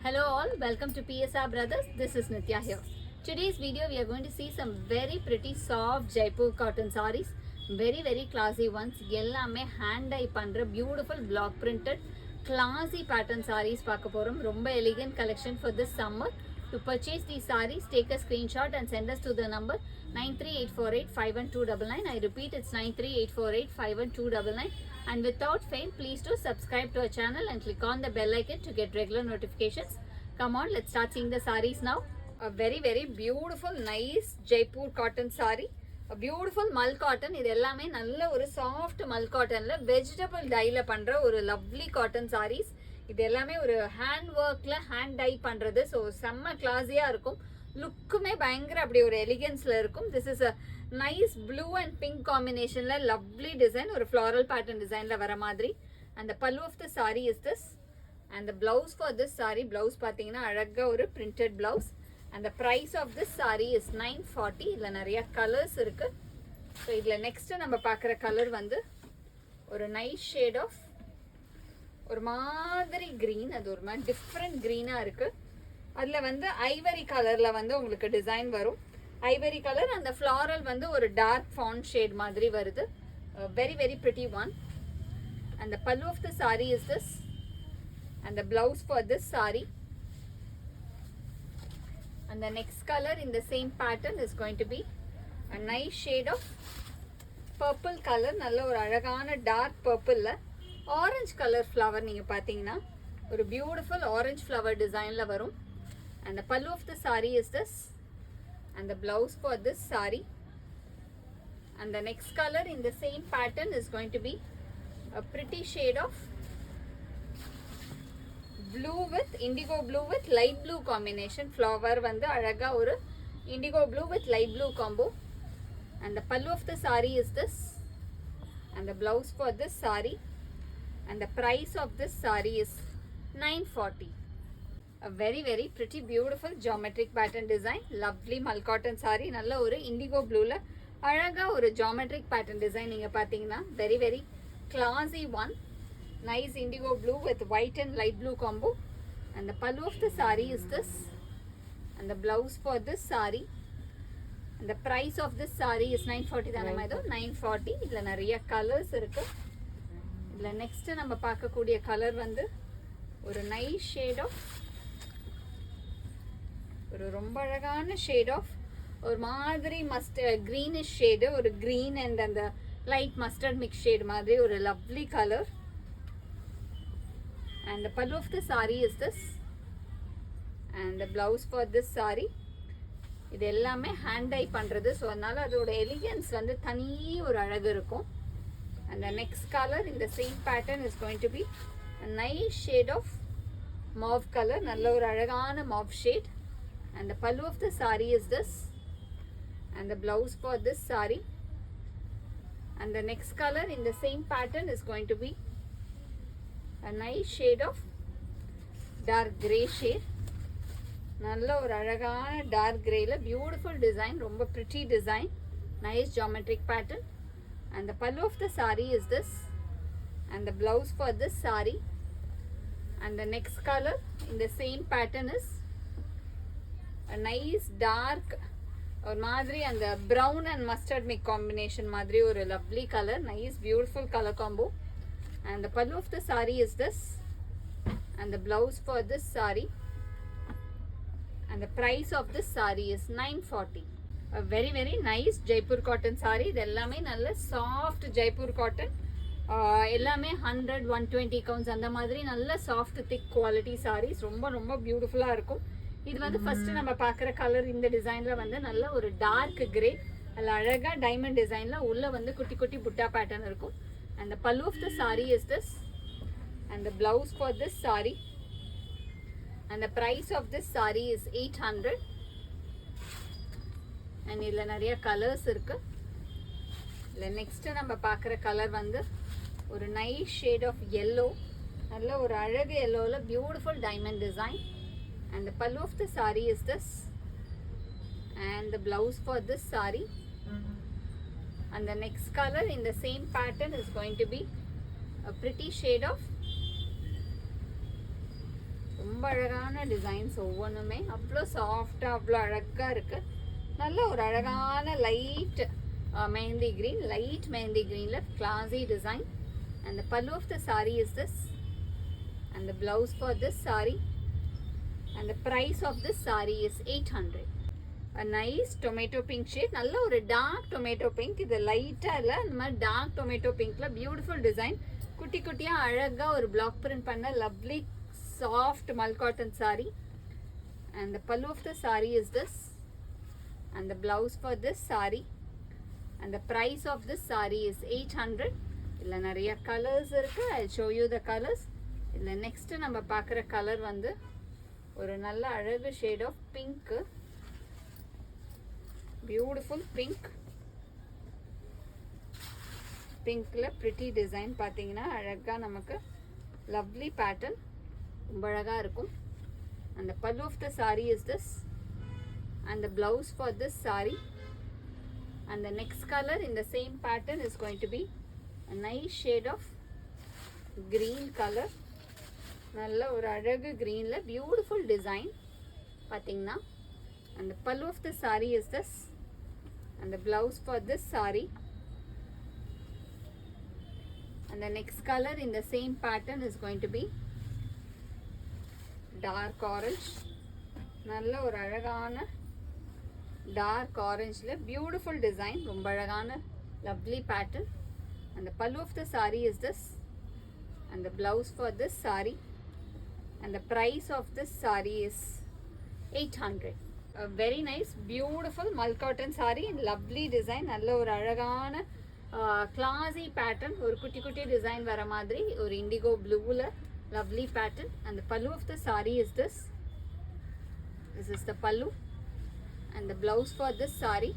Hello all, welcome to PSR Brothers. This is Nitya here. Today's video we are going to see some very pretty soft Jaipur cotton sarees. Very classy ones. எல்லாமே hand dye பண்ற beautiful block printed classy pattern sarees பார்க்க போறோம். ரொம்ப elegant collection for this summer. To purchase these sarees, take a screenshot and send us to the number 938485129. I repeat, it's 938485129. And without fail, please do subscribe to our channel and click on the bell icon to get regular notifications. Come on, let's start seeing the sarees now. A very beautiful, nice Jaipur cotton saree. A beautiful mull cotton. இது எல்லாமே நல்ல ஒரு soft mull cottonல vegetable dyeல பண்ற ஒரு lovely cotton sarees. இது எல்லாமே ஒரு hand workல hand dye பண்றது. So செம்ம கிளாஸியா இருக்கும். லுக்குமே பயங்கர அப்படி ஒரு எலிகன்ஸ்ல இருக்கும். This is a nice blue and pink combinationல lovely design. ஒரு floral pattern designல வர மாதிரி. And the pallu of the saree is this. And the blouse for this saree, blouse பாத்தீங்கன்னா அழகா ஒரு printed blouse. And the price of this saree is 940. இதுல நிறைய colours இருக்கு. So இதுல நெக்ஸ்ட் நம்ம பார்க்குற கலர் வந்து ஒரு நைஸ் ஷேட் ஆஃப் ஒரு மாதிரி கிரீன். அது ஒரு மாதிரி டிஃப்ரெண்ட் கிரீனாக இருக்கு. அதில் வந்து ஐவரி கலரில் வந்து உங்களுக்கு டிசைன் வரும். ஐவரி கலர் அந்த ஃப்ளாரல் வந்து ஒரு டார்க் ஃபான் ஷேட் மாதிரி வருது. Very pretty one. And the pallu of the saree is this. And the blouse for this saree. And the next color in the same pattern is going to be a nice shade of purple color. நல்ல ஒரு அழகான dark பர்பிளில் orange colour flower நீங்கள் பார்த்தீங்கன்னா ஒரு beautiful orange flower டிசைனில் வரும். And the pallu of the saree is this. And the blouse for this saree. And the next color in the same pattern is going to be a pretty shade of blue with indigo blue with light blue combination. Flower வந்து அழகா ஒரு indigo blue with light blue combo. And the pallu of the saree is this. And the blouse for this saree. And the price of this saree is 940. A very pretty beautiful geometric pattern design. Lovely mull cotton saree. நல்ல ஒரு indigo blueல அழகா ஒரு geometric pattern design நீங்க பார்த்தீங்கன்னா very classy one. Nice indigo blue with white and light blue combo. And the pallu of the saree is this. And the blouse for this saree. And the price of this saree is 940 தானே மேதோ 940. இதில் நிறைய colours இருக்கு. இதில் next நம்ம பார்க்கக்கூடிய colour வந்து ஒரு nice shade of ஒரு ரொம்ப அழகான ஷேட் ஆஃப் ஒரு மாதிரி கிரீனிஷ் ஷேடு, ஒரு கிரீன் அண்ட் அந்த லைட் மஸ்டர்ட் மிக்ஸ் ஷேட் மாதிரி ஒரு lovely colour. And the pallu of the saree is this. And the blouse for this saree. இது எல்லாமே ஹேண்ட் டை பண்ணுறது. ஸோ அதனால அதோட எலிகன்ஸ் வந்து தனி ஒரு அழகு இருக்கும். And the next color in the same pattern is going to be a nice shade of mauve color. நல்ல ஒரு அழகான mauve shade. And the pallu of the saree is this. And the blouse for this saree. And the next color in the same pattern is going to be a nice shade of dark grey shade. நல்ல ஒரு அழகான dark கிரேல beautiful design, ரொம்ப pretty design, nice geometric pattern. And the pallu of the saree is this. And the blouse for this saree. And the next color in the same pattern is a nice dark ஒரு மாதிரி அந்த brown and mustard mix combination மாதிரி ஒரு lovely color, nice beautiful color combo. And the pallu of the saree is this. And the blouse for this saree. And the price of this saree is 940. A very nice Jaipur cotton saree. இது எல்லாமே நல்ல soft Jaipur cotton. எல்லாமே 100-120 counts அந்த மாதிரி நல்ல soft thick quality sarees. ரொம்ப பியூட்டிஃபுல்லாக இருக்கும். இது வந்து ஃபர்ஸ்ட் நம்ம பார்க்குற கலர் இந்த டிசைனில் வந்து நல்ல ஒரு டார்க் கிரே, அதில் அழகாக டைமண்ட் டிசைனில் உள்ள வந்து குட்டி புட்டா பேட்டர்ன் இருக்கும். And the pallu of the saree is this. And the blouse for this saree. And the price of this saree is 800. And இதில் நிறைய கலர்ஸ் இருக்கு. இதில் நெக்ஸ்ட்டு நம்ம பார்க்குற கலர் வந்து ஒரு நைஸ் ஷேட் ஆஃப் எல்லோ. நல்ல ஒரு அழகு எல்லோவில் beautiful diamond design. And the pallu of the saree is this. And the blouse for this saree. And the next color in the same pattern is going to be a pretty shade of ரொம்ப அழகான designs ஒவ்வொன்றுமே அவ்வளோ சாஃப்டாக அவ்வளோ அழகாக இருக்குது. நல்ல ஒரு அழகான light mehndi green, light mehndi க்ரீனில் classy design. And the pallu of the saree is this, and the blouse for this saree, and the price of this saree is 800. A nice tomato pink shade, நல்ல ஒரு dark tomato pink. இது லைட்டாக இல்லை, அந்த மாதிரி dark tomato பிங்க்கில் beautiful design. குட்டி குட்டியாக அழகாக ஒரு பிளாக் பிரிண்ட் பண்ண lovely soft Mal cotton saree. And the pallu of the saree is this, and the blouse for this saree, and the price of this saree is 800. இல்லை நிறைய colours இருக்குது. I show you the colours. இல்லை next நம்ம பார்க்குற colour வந்து ஒரு நல்ல அழகு shade of pink, beautiful pink. பிங்க்கில் ப்ரிட்டி டிசைன் பார்த்தீங்கன்னா அழகாக நமக்கு லவ்லி பேட்டர்ன், ரொம்ப அழகாக இருக்கும். அந்த pallu of the sari is this, and the blouse for this saree, and the next color in the same pattern is going to be a nice shade of green color. நல்ல ஒரு அழகு greenல beautiful design பார்த்தீங்கன்னா. and the pallu of the saree is this, and the blouse for this saree, and the next color in the same pattern is going to be dark orange. நல்ல ஒரு அழகான dark ஆரஞ்சில் beautiful design, ரொம்ப அழகான lovely pattern. and the pallu of the saree is this, and the blouse for this saree, and the price of this saree is 800. a very nice beautiful Mal cotton saree in lovely design. நல்ல ஒரு அழகான classy pattern, ஒரு குட்டி குட்டி design வர மாதிரி ஒரு indigo ப்ளூவில் lovely pattern. and the pallu of the saree is this. This is the pallu, and the blouse for this saree,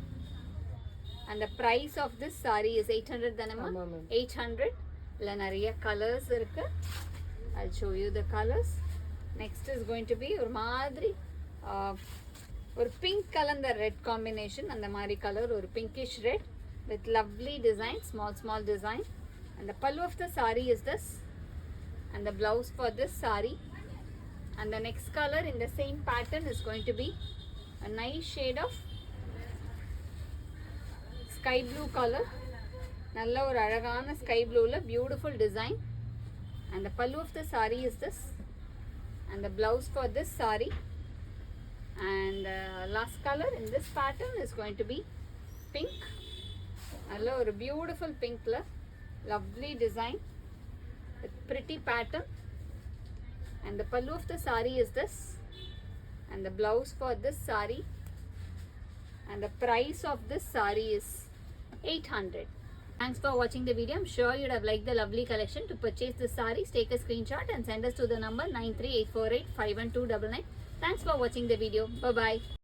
and the price of this saree is 800 தானேமா? 800. இல்லை நிறைய colours இருக்கு. I'll show you the colors. next is going to be ஒரு மாதிரி ஒரு pink கலந்த red combination, அந்த மாதிரி colour ஒரு pinkish red with lovely design, small design. and the pallu of the saree is this, and the blouse for this saree, and the next color in the same pattern is going to be a nice shade of sky blue color. நல்ல ஒரு அழகான sky ப்ளூவில் beautiful design. and the pallu of the saree is this, and the blouse for this saree, and last color in this pattern is going to be pink. நல்ல ஒரு beautiful பிங்க்ல lovely design with pretty pattern. and the pallu of the saree is this, and the blouse for this saree, and the price of this saree is 800. Thanks for watching the video. I'm sure you'd have liked the lovely collection. To purchase this sarees, take a screenshot and send us to the number 938485129. Thanks for watching the video. Bye bye.